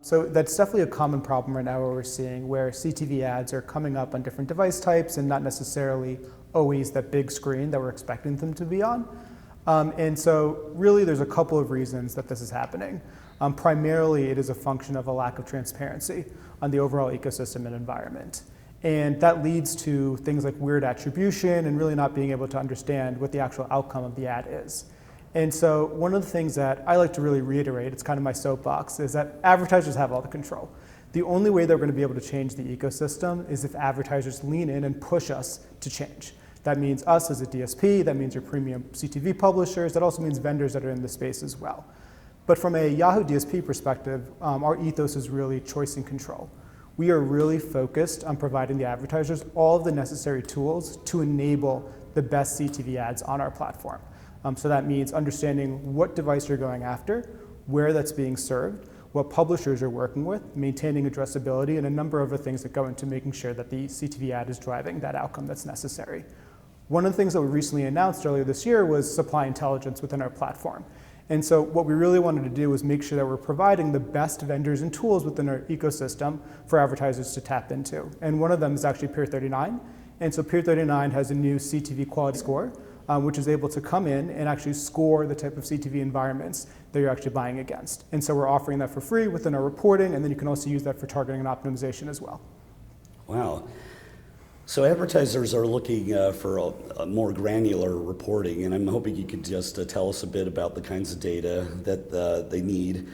So that's definitely a common problem right now where we're seeing where CTV ads are coming up on different device types and not necessarily always that big screen that we're expecting them to be on. And so really there's a couple of reasons that this is happening. Primarily it is a function of a lack of transparency on the overall ecosystem and environment. And that leads to things like weird attribution and really not being able to understand what the actual outcome of the ad is. And so one of the things that I like to really reiterate, it's kind of my soapbox, is that advertisers have all the control. The only way that we're going to be able to change the ecosystem is if advertisers lean in and push us to change. That means us as a DSP, that means your premium CTV publishers, that also means vendors that are in the space as well. But from a Yahoo DSP perspective, our ethos is really choice and control. We are really focused on providing the advertisers all of the necessary tools to enable the best CTV ads on our platform. So that means understanding what device you're going after, where that's being served, what publishers you're working with, maintaining addressability, and a number of other things that go into making sure that the CTV ad is driving that outcome that's necessary. One of the things that we recently announced earlier this year was supply intelligence within our platform. And so what we really wanted to do was make sure that we're providing the best vendors and tools within our ecosystem for advertisers to tap into. And one of them is actually Peer 39. And so Peer 39 has a new CTV quality score, which is able to come in and actually score the type of CTV environments that you're actually buying against. And so we're offering that for free within our reporting, and then you can also use that for targeting and optimization as well. Wow. So advertisers are looking for a more granular reporting, and I'm hoping you could just tell us a bit about the kinds of data that they need.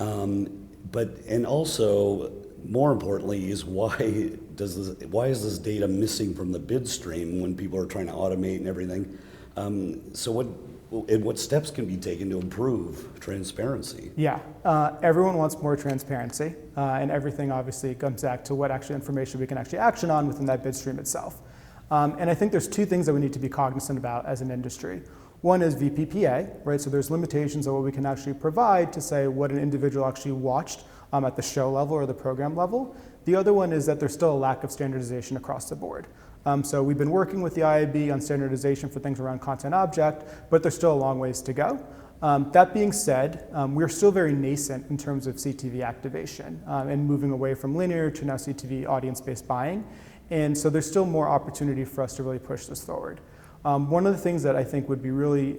And also, more importantly, is why is this data missing from the bid stream when people are trying to automate and everything? So what steps can be taken to improve transparency? Yeah, everyone wants more transparency, and everything obviously comes back to what actual information we can actually action on within that bid stream itself. And I think there's two things that we need to be cognizant about as an industry. One is VPPA, right? So there's limitations on what we can actually provide to say what an individual actually watched at the show level or the program level. The other one is that there's still a lack of standardization across the board. So we've been working with the IAB on standardization for things around content object, but there's still a long ways to go. That being said, we're still very nascent in terms of CTV activation and moving away from linear to now CTV audience-based buying. And so there's still more opportunity for us to really push this forward. One of the things that I think would be really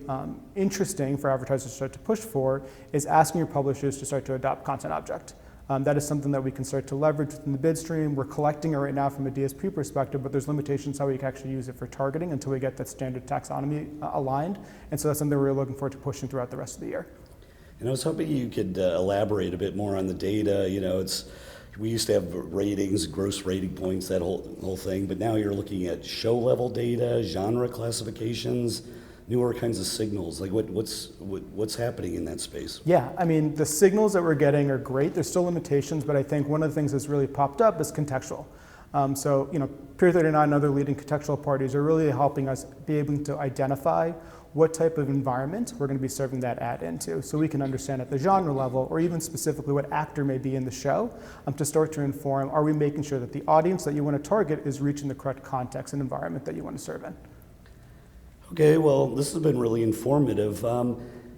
interesting for advertisers to start to push for is asking your publishers to start to adopt content object. That is something that we can start to leverage within the bid stream. We're collecting it right now from a DSP perspective, but there's limitations how we can actually use it for targeting until we get that standard taxonomy aligned. And so that's something we're looking forward to pushing throughout the rest of the year. And I was hoping you could elaborate a bit more on the data. You know, we used to have ratings, gross rating points, that whole thing, but now you're looking at show level data, genre classifications, newer kinds of signals. Like what's happening in that space? Yeah, I mean, the signals that we're getting are great. There's still limitations, but I think one of the things that's really popped up is contextual. So, you know, Peer 39 and other leading contextual parties are really helping us be able to identify what type of environment we're going to be serving that ad into, so we can understand at the genre level, or even specifically what actor may be in the show, to start to inform, are we making sure that the audience that you want to target is reaching the correct context and environment that you want to serve in? Okay, well, this has been really informative.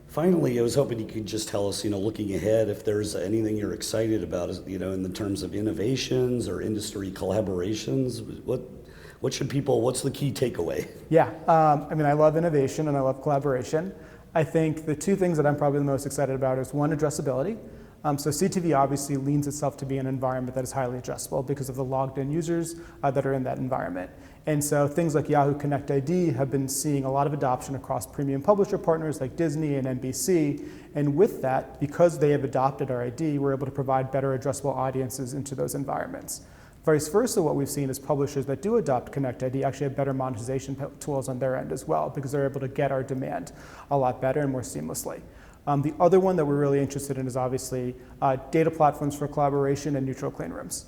Finally, I was hoping you could just tell us, you know, looking ahead, if there's anything you're excited about, you know, in the terms of innovations or industry collaborations. What's the key takeaway? Yeah, I mean, I love innovation and I love collaboration. I think the two things that I'm probably the most excited about is one, addressability. So CTV obviously leans itself to be an environment that is highly addressable because of the logged in users that are in that environment. And so things like Yahoo Connect ID have been seeing a lot of adoption across premium publisher partners like Disney and NBC. And with that, because they have adopted our ID, we're able to provide better addressable audiences into those environments. Vice versa, what we've seen is publishers that do adopt Connect ID actually have better monetization tools on their end as well, because they're able to get our demand a lot better and more seamlessly. The other one that we're really interested in is obviously data platforms for collaboration and neutral clean rooms.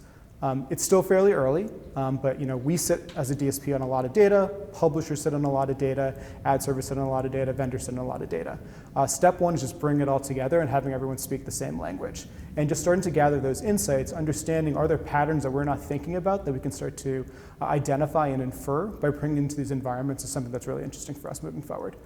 It's still fairly early, but you know, we sit as a DSP on a lot of data, publishers sit on a lot of data, ad service sit on a lot of data, vendors sit on a lot of data. Step one is just bringing it all together and having everyone speak the same language. And just starting to gather those insights, understanding are there patterns that we're not thinking about that we can start to identify and infer by bringing into these environments is something that's really interesting for us moving forward.